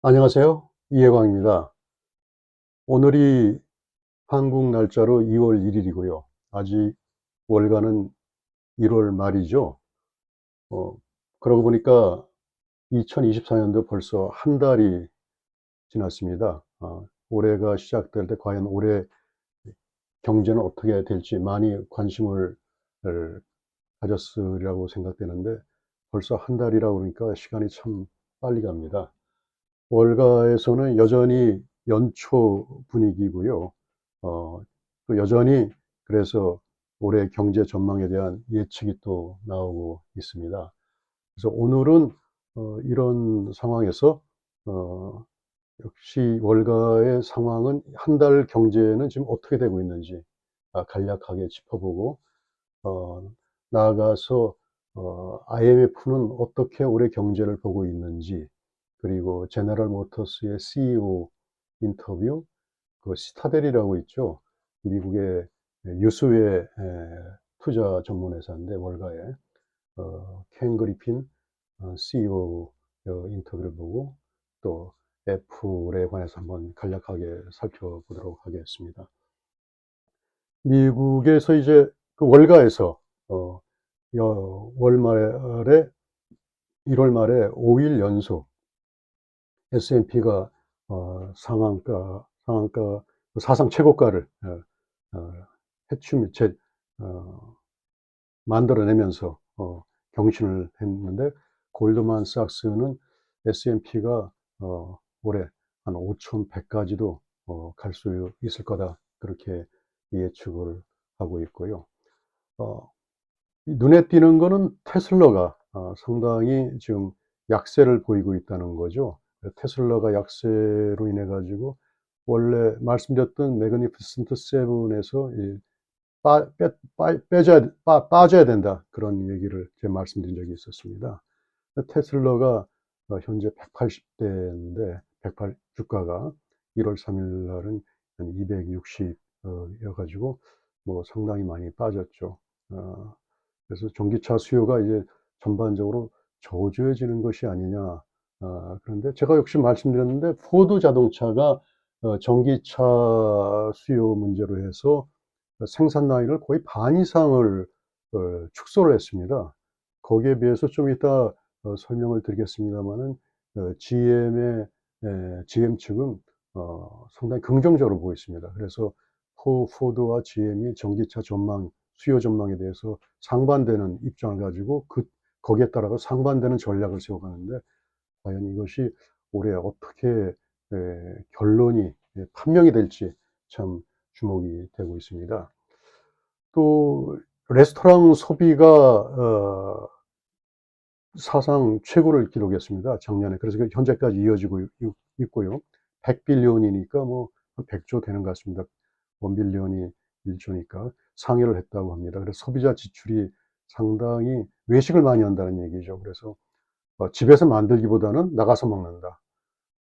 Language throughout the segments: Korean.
안녕하세요. 이해광입니다. 오늘이 한국 날짜로 2월 1일이고요. 아직 월가는 1월 말이죠. 어, 그러고 보니까 2024년도 벌써 한 달이 지났습니다. 올해가 시작될 때 과연 올해 경제는 어떻게 될지 많이 관심을 가졌으리라고 생각되는데 벌써 한 달이라고 그러니까 시간이 참 빨리 갑니다. 월가에서는 여전히 연초 분위기고요. 어, 또 여전히 그래서 올해 경제 전망에 대한 예측이 또 나오고 있습니다. 그래서 오늘은 이런 상황에서 어, 역시 월가의 상황은 한 달 경제는 지금 어떻게 되고 있는지 간략하게 짚어보고 나아가서 IMF는 어떻게 올해 경제를 보고 있는지, 그리고 제너럴 모터스의 CEO 인터뷰, 그 시타델이라고 있죠. 미국의 유수의 투자 전문 회사인데 월가에 켄 그리핀 CEO 인터뷰를 보고 또 애플에 관해서 한번 간략하게 살펴보도록 하겠습니다. 미국에서 이제 그 월가에서 어, 월말에 1월 말에 5일 연속 S&P가 상한가 사상 최고가를 해춤 어, 만들어내면서 경신을 했는데 골드만삭스는 S&P가 올해 한 5,100까지도 갈 수 있을 거다 그렇게 예측을 하고 있고요. 어, 눈에 띄는 거는 테슬라가 상당히 지금 약세를 보이고 있다는 거죠. 테슬라가 약세로 인해 가지고 원래 말씀드렸던 매그니피센트 세븐에서 빠져야 된다 그런 얘기를 제가 말씀드린 적이 있었습니다. 테슬라가 현재 180대인데 108 주가가 1월 3일 날은 한 260 여가지고 뭐 상당히 많이 빠졌죠. 그래서 전기차 수요가 이제 전반적으로 저조해지는 것이 아니냐. 그런데 제가 역시 말씀드렸는데 포드 자동차가 전기차 수요 문제로 해서 생산 라인을 거의 반 이상을 축소를 했습니다. 거기에 비해서 좀 이따 설명을 드리겠습니다마는 GM 측은 상당히 긍정적으로 보고 있습니다. 그래서 포드와 GM이 전기차 수요 전망에 대해서 상반되는 입장을 가지고 거기에 따라서 상반되는 전략을 세워가는데 과연 이것이 올해 어떻게 결론이 판명이 될지 참 주목이 되고 있습니다. 또 레스토랑 소비가 사상 최고를 기록했습니다. 작년에. 그래서 현재까지 이어지고 있고요. 100빌리언이니까 뭐 100조 되는 것 같습니다. 1빌리언이 1조니까 상회를 했다고 합니다. 그래서 소비자 지출이 상당히 외식을 많이 한다는 얘기죠. 그래서 집에서 만들기보다는 나가서 먹는다.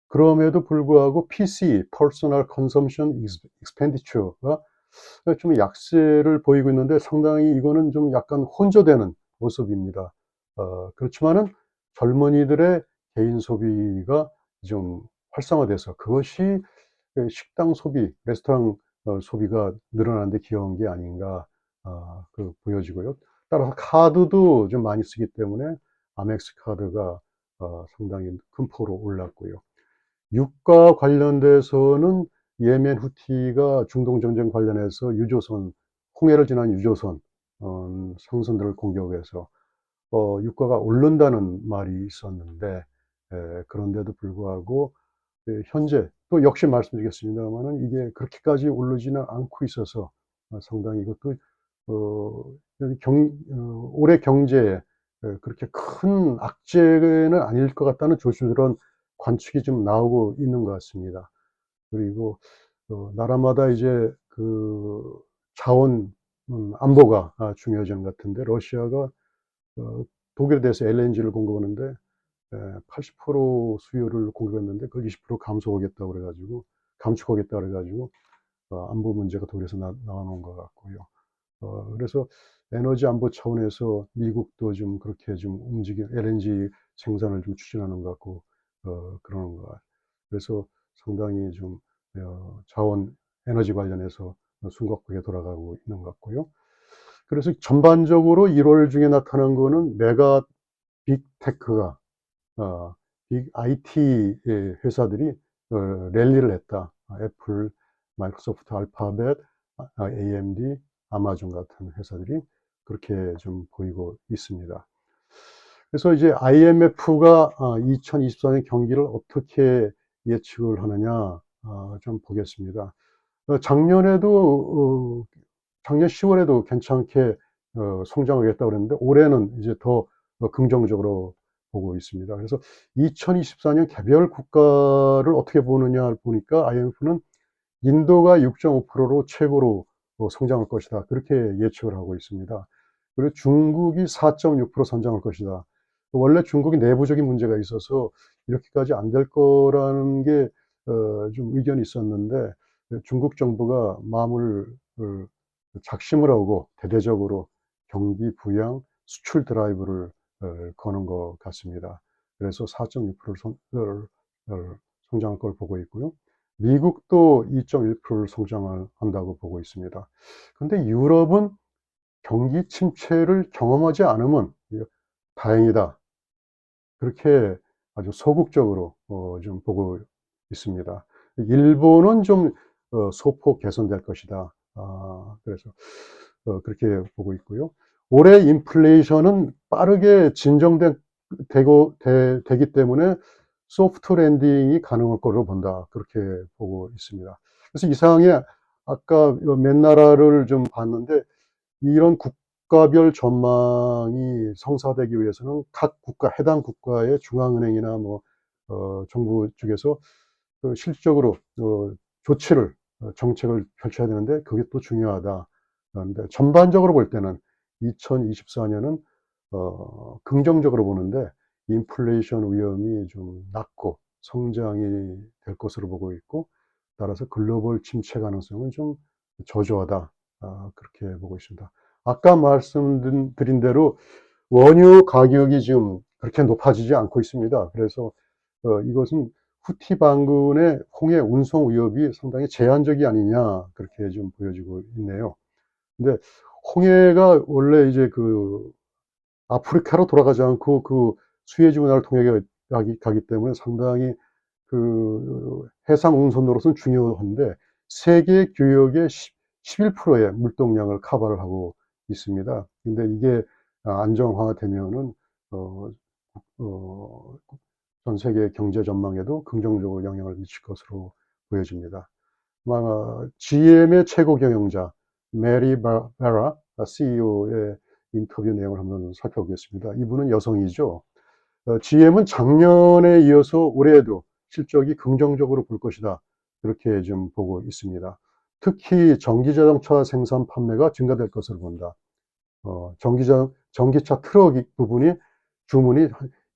그럼에도 불구하고 PC, Personal Consumption Expenditure가 좀 약세를 보이고 있는데 상당히 이거는 좀 약간 혼조되는 모습입니다. 그렇지만은 젊은이들의 개인 소비가 좀 활성화돼서 그것이 식당 소비, 레스토랑 소비가 늘어나는 데 기여한 게 아닌가 보여지고요. 따라서 카드도 좀 많이 쓰기 때문에 아멕스 카드가 상당히 큰 폭으로 올랐고요. 유가 관련돼서는 예멘 후티가 중동 전쟁 관련해서 홍해를 지난 유조선 상선들을 공격해서 유가가 오른다는 말이 있었는데 그런데도 불구하고 현재 또 역시 말씀드리겠습니다마는 이게 그렇게까지 오르지는 않고 있어서 상당히 이것도 어, 올해 경제에 그렇게 큰 악재는 아닐 것 같다는 조심스러운 관측이 좀 나오고 있는 것 같습니다. 그리고 나라마다 이제 그 자원 안보가 중요해지는 것 같은데 러시아가 독일에 대해서 LNG를 공급하는데 80% 수요를 공급했는데 그걸 20% 감소하겠다고 그래가지고 감축하겠다 그래가지고 안보 문제가 독일에서 나오는 것 같고요. 그래서 에너지 안보 차원에서 미국도 좀 그렇게 좀 LNG 생산을 좀 추진하는 것 같고 그러는 것 같아요. 그래서 상당히 좀 자원 에너지 관련해서 숨가쁘게 돌아가고 있는 것 같고요. 그래서 전반적으로 1월 중에 나타난 거는 메가 빅테크가 빅 IT 회사들이 랠리를 했다. 애플, 마이크로소프트, 알파벳, AMD, 아마존 같은 회사들이 그렇게 좀 보이고 있습니다. 그래서 이제 IMF가 2024년 경기를 어떻게 예측을 하느냐 좀 보겠습니다. 작년 10월에도 괜찮게 성장하겠다고 그랬는데 올해는 이제 더 긍정적으로 보고 있습니다. 그래서 2024년 개별 국가를 어떻게 보느냐를 보니까 IMF는 인도가 6.5%로 최고로 성장할 것이다. 그렇게 예측을 하고 있습니다. 그리고 중국이 4.6% 성장할 것이다. 원래 중국이 내부적인 문제가 있어서 이렇게까지 안 될 거라는 게 좀 의견이 있었는데 중국 정부가 마음을 작심을 하고 대대적으로 경기 부양, 수출 드라이브를 거는 것 같습니다. 그래서 4.6%를 성장할 걸 보고 있고요. 미국도 2.1%를 성장을 한다고 보고 있습니다. 근데 유럽은 경기 침체를 경험하지 않으면 다행이다. 그렇게 아주 소극적으로 좀 보고 있습니다. 일본은 좀 소폭 개선될 것이다. 그래서 그렇게 보고 있고요. 올해 인플레이션은 빠르게 되기 때문에 소프트 랜딩이 가능할 거로 본다. 그렇게 보고 있습니다. 그래서 이상하게 아까 몇 나라를 좀 봤는데 이런 국가별 전망이 성사되기 위해서는 각 국가, 해당 국가의 중앙은행이나 정부 쪽에서 실질적으로 조치를, 정책을 펼쳐야 되는데 그게 또 중요하다. 그런데 전반적으로 볼 때는 2024년은 긍정적으로 보는데 인플레이션 위험이 좀 낮고 성장이 될 것으로 보고 있고 따라서 글로벌 침체 가능성은 좀 저조하다. 그렇게 보고 있습니다. 아까 말씀드린 대로 원유 가격이 지금 그렇게 높아지지 않고 있습니다. 그래서 이것은 후티 반군의 홍해 운송 위협이 상당히 제한적이 아니냐 그렇게 좀 보여지고 있네요. 근데 홍해가 원래 이제 아프리카로 돌아가지 않고 수에즈 운하를 통해 가기 때문에 상당히 해상 운송로로서는 중요한데 세계 규역의 11%의 물동량을 커버를 하고 있습니다. 근데 이게 안정화되면은 어, 어, 전 세계 경제 전망에도 긍정적으로 영향을 미칠 것으로 보여집니다. GM의 최고 경영자 메리 베라 CEO의 인터뷰 내용을 한번 살펴보겠습니다. 이분은 여성이죠. GM은 작년에 이어서 올해에도 실적이 긍정적으로 볼 것이다. 그렇게 좀 보고 있습니다. 특히 전기자동차 생산 판매가 증가될 것으로 본다. 전기차 트럭 부분이 주문이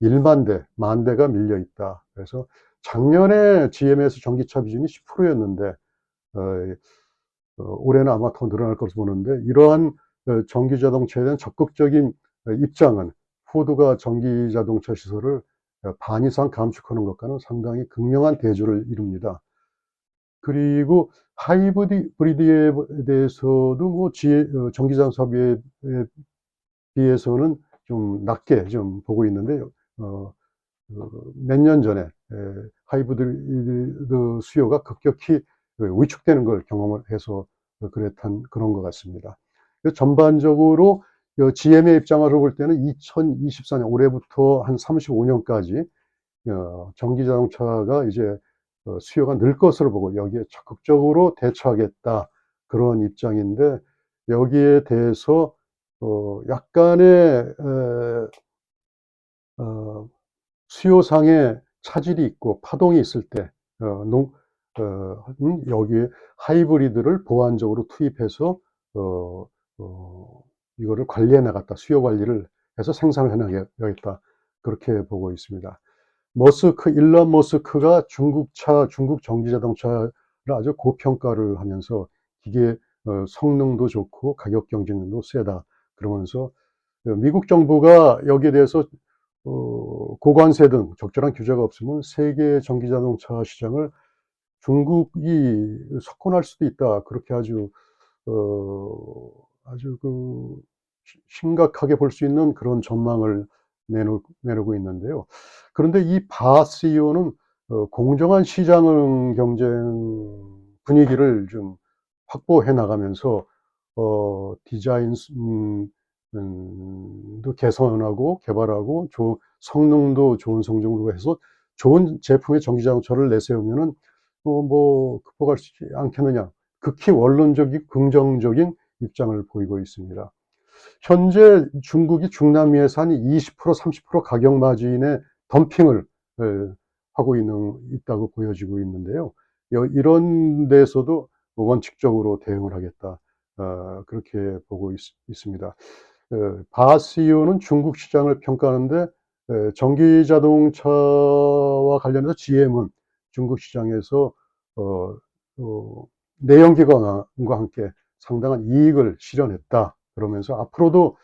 1만 대, 10,000대가 밀려 있다. 그래서 작년에 GM에서 전기차 비중이 10%였는데 올해는 아마 더 늘어날 것으로 보는데 이러한 전기자동차에 대한 적극적인 입장은 포드가 전기자동차 시설을 반 이상 감축하는 것과는 상당히 극명한 대조를 이룹니다. 그리고 하이브리드에 대해서도 전기자동차에 비해서는 좀 낮게 좀 보고 있는데 몇 년 전에 하이브리드 수요가 급격히 위축되는 걸 경험을 해서 그런 것 같습니다. 전반적으로 GM의 입장으로 볼 때는 2024년 올해부터 한 35년까지 전기자동차가 이제 수요가 늘 것으로 보고 여기에 적극적으로 대처하겠다 그런 입장인데 여기에 대해서 약간의 수요상의 차질이 있고 파동이 있을 때 여기에 하이브리드를 보완적으로 투입해서 이거를 관리해 나갔다. 수요 관리를 해서 생산을 해 나가겠다. 그렇게 보고 있습니다. 일론 머스크가 중국 전기자동차를 아주 고평가를 하면서 기계 성능도 좋고 가격 경쟁력도 세다. 그러면서 미국 정부가 여기에 대해서 고관세 등 적절한 규제가 없으면 세계 전기자동차 시장을 중국이 석권할 수도 있다. 그렇게 아주 심각하게 볼 수 있는 그런 전망을 내놓고 있는데요. 그런데 이 바 CEO는 공정한 시장 경쟁 분위기를 좀 확보해 나가면서 디자인 도 개선하고 개발하고 성능도 좋은 성능으로 해서 좋은 제품의 전기자동차를 내세우면은 뭐 극복할 수 있지 않겠느냐. 극히 원론적이고 긍정적인 입장을 보이고 있습니다. 현재 중국이 중남미에서 한 20% 30% 가격 마진의 덤핑을 하고 있다고 보여지고 있는데요. 이런 데서도 원칙적으로 대응을 하겠다. 그렇게 보고 있습니다. 바 CEO는 중국 시장을 평가하는데 전기 자동차와 관련해서 GM은 중국 시장에서 어 내연기관과 함께 상당한 이익을 실현했다. 그러면서 앞으로도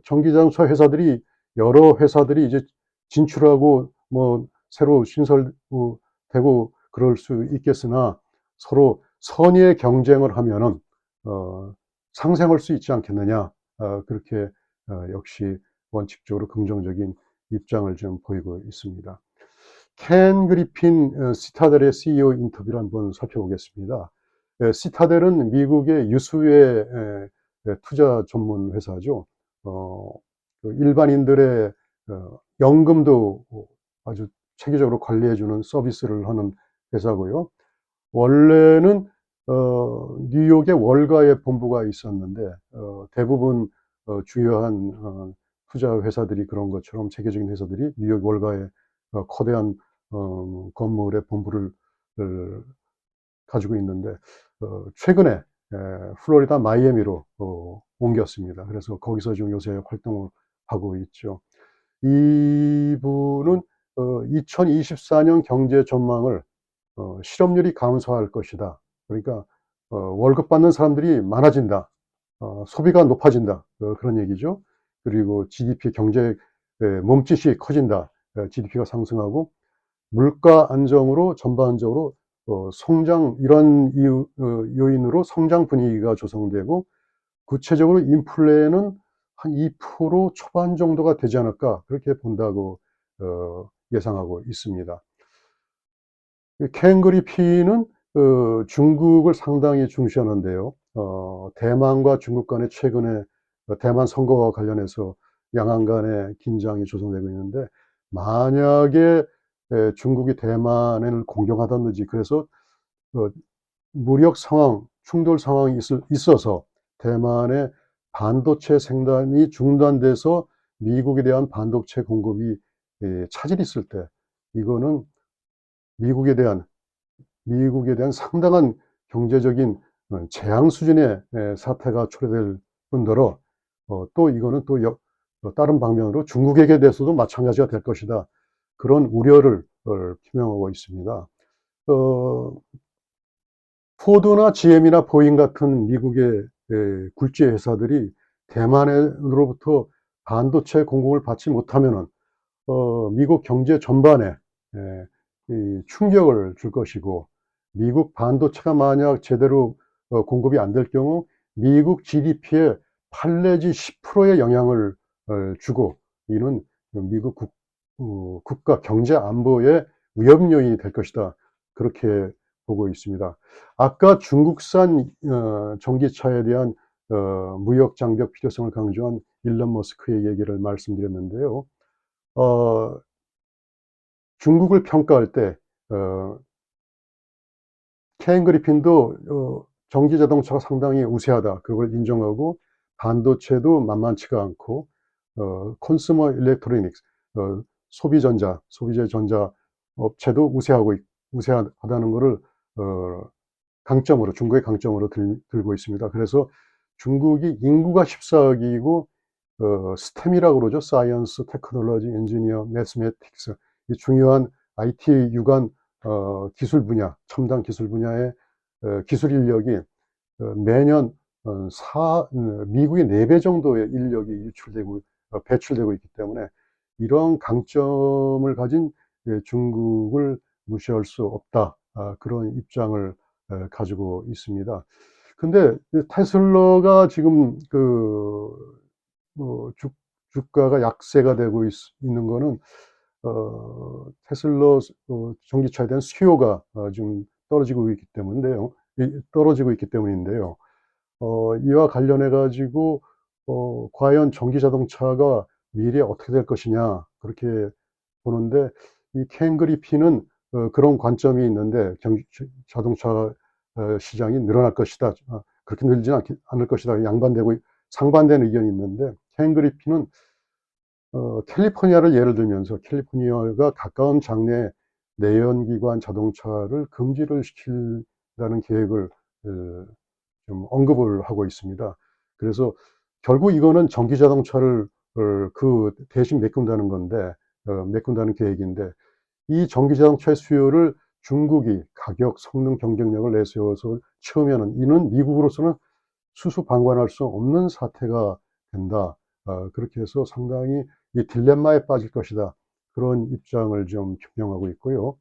전기 자동차 회사들이 여러 회사들이 이제 진출하고 뭐 새로 신설되고 그럴 수 있겠으나 서로 선의의 경쟁을 하면은 상생할 수 있지 않겠느냐. 그렇게 역시 원칙적으로 긍정적인 입장을 좀 보이고 있습니다. 켄 그리핀 시타델의 CEO 인터뷰를 한번 살펴보겠습니다. 시타델은 미국의 유수의 투자 전문 회사죠. 일반인들의 연금도 아주 체계적으로 관리해 주는 서비스를 하는 회사고요. 원래는 뉴욕에 월가에 본부가 있었는데 대부분 주요한 투자 회사들이 그런 것처럼 세계적인 회사들이 뉴욕 월가에 거대한 건물에 본부를 가지고 있는데 최근에 플로리다 마이애미로 옮겼습니다. 그래서 거기서 지금 요새 활동을 하고 있죠. 이분은 2024년 경제 전망을 실업률이 감소할 것이다. 그러니까 월급 받는 사람들이 많아진다. 소비가 높아진다. 그런 얘기죠. 그리고 GDP 경제 몸짓이 커진다. GDP가 상승하고 물가 안정으로 전반적으로 성장 이런 요인으로 성장 분위기가 조성되고 구체적으로 인플레는 한 2% 초반 정도가 되지 않을까 그렇게 본다고 예상하고 있습니다. 켄 그리핀은 중국을 상당히 중시하는데요. 대만과 중국 간에 최근에 대만 선거와 관련해서 양안 간의 긴장이 조성되고 있는데 만약에 중국이 대만을 공격하다든지 그래서 무력 상황, 충돌 상황이 있어서 대만의 반도체 생산이 중단돼서 미국에 대한 반도체 공급이 차질이 있을 때 이거는 미국에 대한 상당한 경제적인 재앙 수준의 사태가 초래될 뿐더러 또 이거는 또 다른 방면으로 중국에게 대해서도 마찬가지가 될 것이다. 그런 우려를 표명하고 있습니다. 포드나 GM이나 보잉 같은 미국의 굴지 회사들이 대만으로부터 반도체 공급을 받지 못하면은 미국 경제 전반에 이 충격을 줄 것이고 미국 반도체가 만약 제대로 공급이 안 될 경우 미국 GDP에 8 내지 10%의 영향을 주고 이는 미국 국가 경제 안보의 위험 요인이 될 것이다. 그렇게 보고 있습니다. 아까 중국산 전기차에 대한 무역 장벽 필요성을 강조한 일론 머스크의 얘기를 말씀드렸는데요. 중국을 평가할 때 켄 그리핀도 전기 자동차가 상당히 우세하다. 그걸 인정하고 반도체도 만만치가 않고 컨슈머 일렉트로닉스 소비재 전자 업체도 우세하다는 것을 강점으로 중국의 강점으로 들고 있습니다. 그래서 중국이 인구가 14억이고 스템이라고 그러죠. 사이언스, 테크놀로지, 엔지니어, 매스매틱스 이 중요한 IT 유관 기술 분야, 첨단 기술 분야의 기술 인력이 매년 미국의 4배 정도의 인력이 배출되고 있기 때문에 이런 강점을 가진 중국을 무시할 수 없다. 그런 입장을 가지고 있습니다. 근데 테슬라가 지금 주가가 약세가 되고 있는 거는 테슬라 전기차에 대한 수요가 좀 떨어지고 있기 때문인데요. 이와 관련해 가지고 과연 전기 자동차가 미래에 어떻게 될 것이냐 그렇게 보는데, 이 켄 그리핀은 그런 관점이 있는데 자동차 시장이 늘어날 것이다. 그렇게 늘지는 않을 것이다. 상반된 의견이 있는데, 켄 그리핀은 캘리포니아를 예를 들면서 캘리포니아가 가까운 장래에 내연기관 자동차를 금지를 시킨다는 계획을 좀 언급을 하고 있습니다. 그래서 결국 이거는 전기 자동차를 대신 메꾼다는 건데, 메꾼다는 계획인데, 이 전기 자동차의 수요를 중국이 가격, 성능 경쟁력을 내세워서 채우면은 이는 미국으로서는 수수방관할 수 없는 사태가 된다. 그렇게 해서 상당히 이 딜레마에 빠질 것이다. 그런 입장을 좀 표명하고 있고요.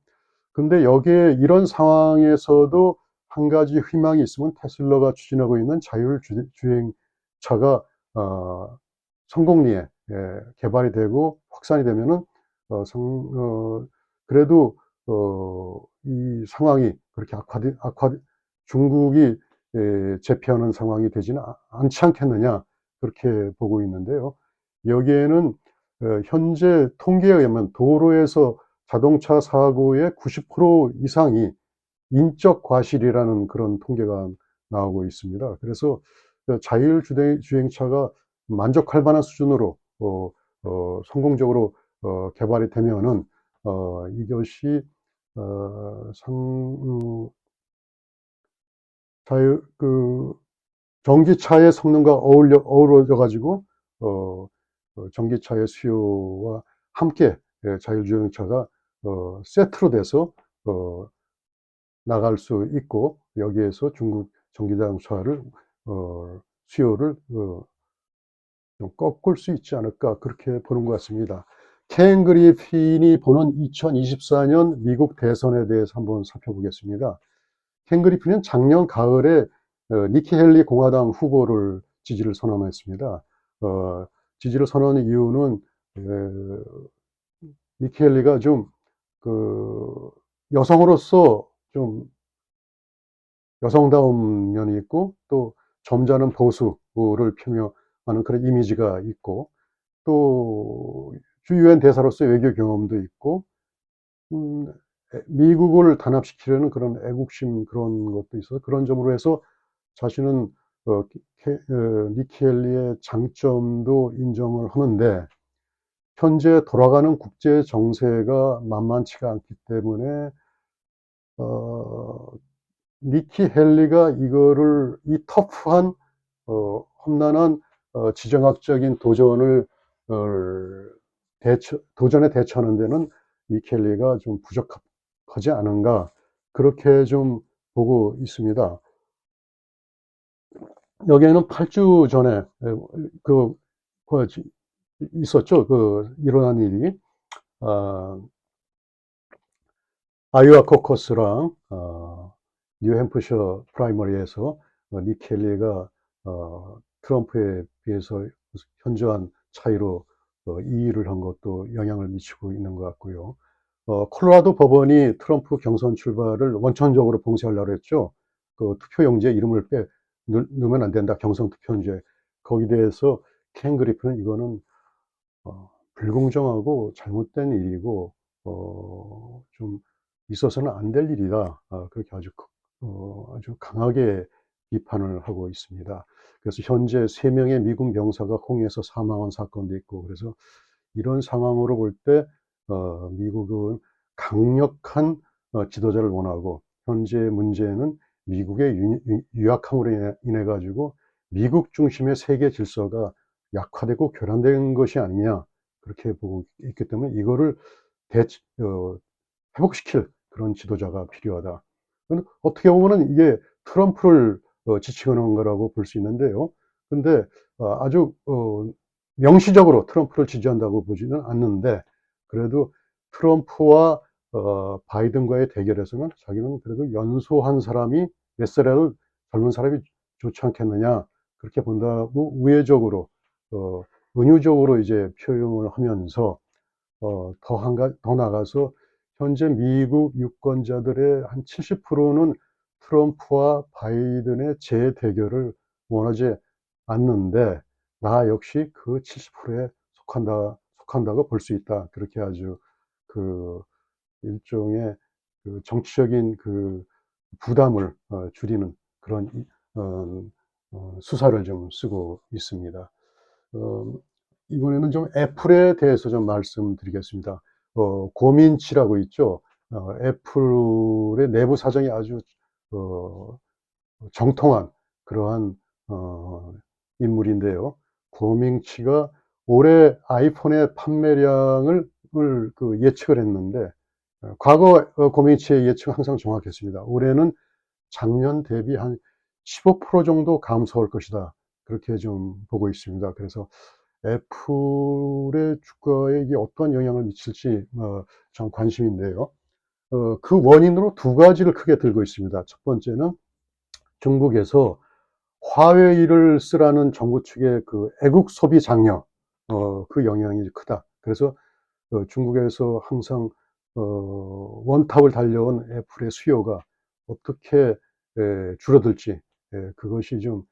근데 여기에 이런 상황에서도 한 가지 희망이 있으면, 테슬라가 추진하고 있는 자율주행차가 성공리에 개발이 되고 확산이 되면은 그래도 이 상황이 그렇게 중국이 제패하는 상황이 되지는 않지 않겠느냐 그렇게 보고 있는데요. 여기에는 현재 통계에 의하면 도로에서 자동차 사고의 90% 이상이 인적 과실이라는 그런 통계가 나오고 있습니다. 그래서 자율주행차가 만족할 만한 수준으로 성공적으로 개발이 되면은 이것이 자율 전기차의 성능과 어우러져 가지고 전기차의 수요와 함께 자율주행차가 세트로 돼서 나갈 수 있고, 여기에서 중국 전기자동차를 수요를 좀 꺾을 수 있지 않을까 그렇게 보는 것 같습니다. 켄 그리핀이 보는 2024년 미국 대선에 대해서 한번 살펴보겠습니다. 켄 그리핀은 작년 가을에 니키 헬리 공화당 후보를 지지를 선언했습니다. 지지를 선언한 이유는 니키 헬리가 좀 여성으로서 좀 여성다운 면이 있고, 또 점잖은 보수를 표명하는 그런 이미지가 있고, 또 유엔 대사로서의 외교 경험도 있고, 미국을 단합시키려는 그런 애국심 그런 것도 있어서, 그런 점으로 해서 자신은 니키 헬리의 장점도 인정을 하는데, 현재 돌아가는 국제 정세가 만만치가 않기 때문에 니키 헬리가 이 터프한 험난한 지정학적인 도전에 대처하는 데는 니키 헬리가 좀 부족하지 않은가 그렇게 좀 보고 있습니다. 여기에는 8주 전에 있었죠. 일어난 일이 아이오와 코커스랑 뉴햄프셔 프라이머리에서 니키 헬리가 트럼프에 비해서 현저한 차이로 2위를 한 것도 영향을 미치고 있는 것 같고요. 콜로라도 법원이 트럼프 경선 출발을 원천적으로 봉쇄하려고 했죠. 투표용지에 이름을 넣으면 안 된다. 경선 투표용지에. 거기에 대해서 켄 그리핀은 이거는 불공정하고 잘못된 일이고 좀 있어서는 안 될 일이다. 그렇게 아주 강하게 비판을 하고 있습니다. 그래서 현재 3명의 미국 명사가 홍해에서 사망한 사건도 있고, 그래서 이런 상황으로 볼 때 미국은 강력한 지도자를 원하고, 현재 문제는 미국의 유약함으로 인해 가지고 미국 중심의 세계 질서가 약화되고 교란된 것이 아니냐 그렇게 보고 있기 때문에, 이거를 회복시킬 그런 지도자가 필요하다. 어떻게 보면은 이게 트럼프를 지칭하는 거라고 볼 수 있는데요. 근데 아주 명시적으로 트럼프를 지지한다고 보지는 않는데, 그래도 트럼프와 바이든과의 대결에서는 자기는 그래도 연소한 사람이 몇 살이라도 젊은 사람이 좋지 않겠느냐, 그렇게 본다고 우회적으로 은유적으로 이제 표현을 하면서 더 나가서 현재 미국 유권자들의 한 70%는 트럼프와 바이든의 재대결을 원하지 않는데, 나 역시 그 70%에 속한다고 볼 수 있다. 그렇게 아주 그 일종의 그 정치적인 그 부담을 줄이는 그런 어, 수사를 좀 쓰고 있습니다. 어, 이번에는 좀 애플에 대해서 좀 말씀드리겠습니다. 고민치라고 있죠. 애플의 내부 사정이 아주 어, 정통한 그러한 인물인데요. 고민치가 올해 아이폰의 판매량을 예측을 했는데, 과거 고민치의 예측은 항상 정확했습니다. 올해는 작년 대비 한 15% 정도 감소할 것이다, 그렇게 좀 보고 있습니다. 그래서 애플의 주가에 이게 어떤 영향을 미칠지 참 관심인데요. 그 원인으로 두 가지를 크게 들고 있습니다. 첫 번째는 중국에서 화웨이를 쓰라는 정부 측의 그 애국 소비 장려, 그 영향이 크다. 그래서 중국에서 항상 원탑을 달려온 애플의 수요가 어떻게 줄어들지, 그것이 좀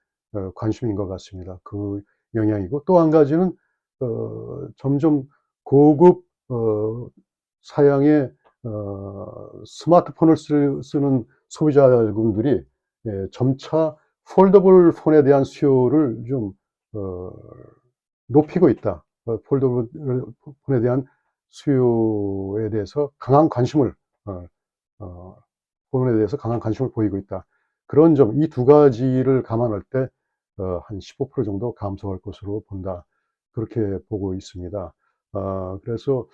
관심인 것 같습니다. 그 영향이고, 또 한 가지는 점점 고급 사양의 스마트폰을 쓰는 소비자분들이 점차 폴더블 폰에 대한 수요를 좀 어, 높이고 있다. 폴더블 폰에 대한 수요에 대해서 강한 관심을 어, 어, 폰에 대해서 강한 관심을 보이고 있다. 그런 점, 이 두 가지를 감안할 때 한 15% 정도 감소할 것으로 본다. 그렇게 보고 있습니다. 그래서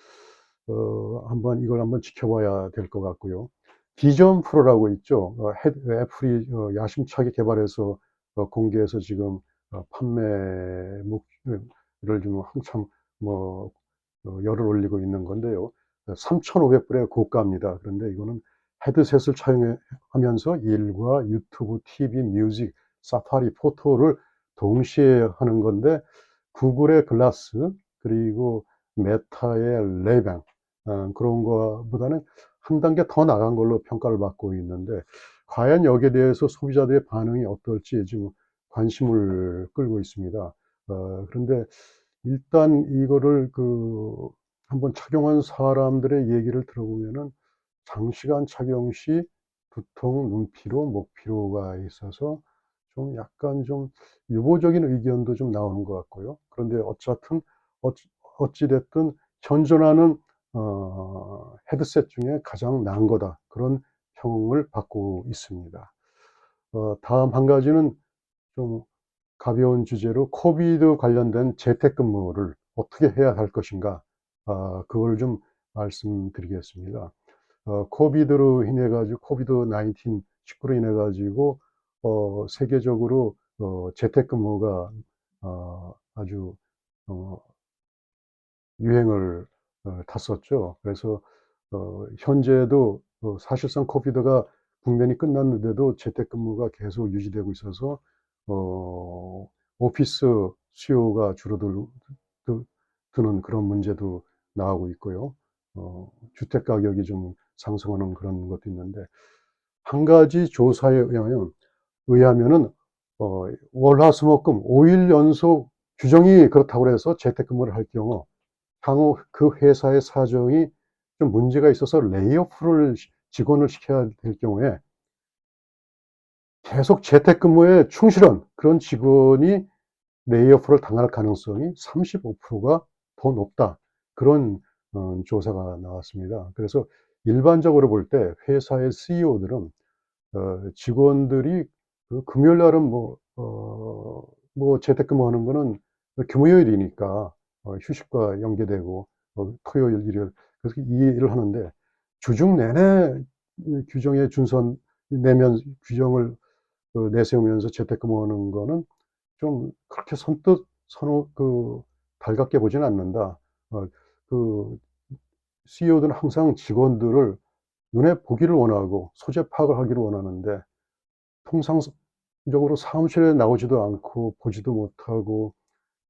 이걸 한번 지켜봐야 될 것 같고요. 비전 프로라고 있죠. 애플이 야심차게 개발해서 공개해서 지금 판매를 좀 한참 뭐 열을 올리고 있는 건데요. 3,500불의 고가입니다. 그런데 이거는 헤드셋을 차용하면서 일과 유튜브, TV, 뮤직, 사파리, 포토를 동시에 하는 건데, 구글의 글라스, 그리고 메타의 레이밴, 그런 거보다는 한 단계 더 나간 걸로 평가를 받고 있는데, 과연 여기에 대해서 소비자들의 반응이 어떨지 지금 관심을 끌고 있습니다. 그런데 일단 이거를 한번 착용한 사람들의 얘기를 들어보면은 장시간 착용 시 두통, 눈피로, 목피로가 있어서 좀 약간 좀 유보적인 의견도 좀 나오는 것 같고요. 그런데 어찌됐든 현존하는 헤드셋 중에 가장 나은 거다, 그런 평을 받고 있습니다. 다음 한 가지는 좀 가벼운 주제로 코비드 관련된 재택근무를 어떻게 해야 할 것인가, 그걸 좀 말씀드리겠습니다. 코비드로 인해 가지고 코비드 19로 인해 가지고 세계적으로 재택근무가 아주 어, 유행을 탔었죠. 그래서 현재도 사실상 코비드가 국면이 끝났는데도 재택근무가 계속 유지되고 있어서 오피스 수요가 줄어드는 그런 문제도 나오고 있고요. 주택 가격이 좀 상승하는 그런 것도 있는데, 한 가지 조사에 의하면은 월화수목금 5일 연속 규정이 그렇다고 해서 재택근무를 할 경우 향후 그 회사의 사정이 좀 문제가 있어서 레이오프를 직원을 시켜야 될 경우에 계속 재택근무에 충실한 그런 직원이 레이오프를 당할 가능성이 35%가 더 높다. 그런 조사가 나왔습니다. 그래서 일반적으로 볼 때 회사의 CEO들은 직원들이 금요일 날은 재택근무하는 거는 금요일이니까 휴식과 연계되고, 토요일, 일요일, 그래서 이 일을 하는데, 주중 내내 규정에 규정을 내세우면서 재택근무하는 거는 좀 그렇게 선뜻 달갑게 보지는 않는다. 그 CEO들은 항상 직원들을 눈에 보기를 원하고 소재 파악을 하기를 원하는데, 통상적으로 사무실에 나오지도 않고 보지도 못하고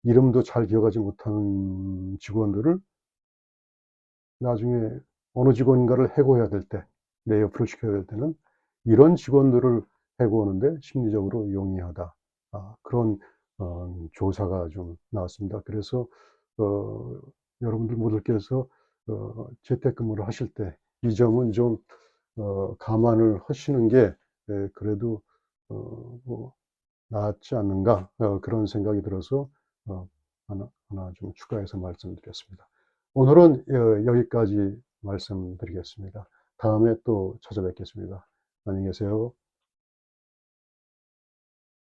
이름도 잘 기억하지 못하는 직원들을 나중에 어느 직원인가를 해고해야 될 때, 레이오프를 시켜야 될 때는 이런 직원들을 해고하는데 심리적으로 용이하다. 그런 조사가 좀 나왔습니다. 그래서 여러분들 모두께서 재택근무를 하실 때 이 점은 좀 감안을 하시는 게 그래도 뭐 낫지 않는가, 그런 생각이 들어서 하나 좀 추가해서 말씀드렸습니다. 오늘은 여기까지 말씀드리겠습니다. 다음에 또 찾아뵙겠습니다. 안녕히 계세요.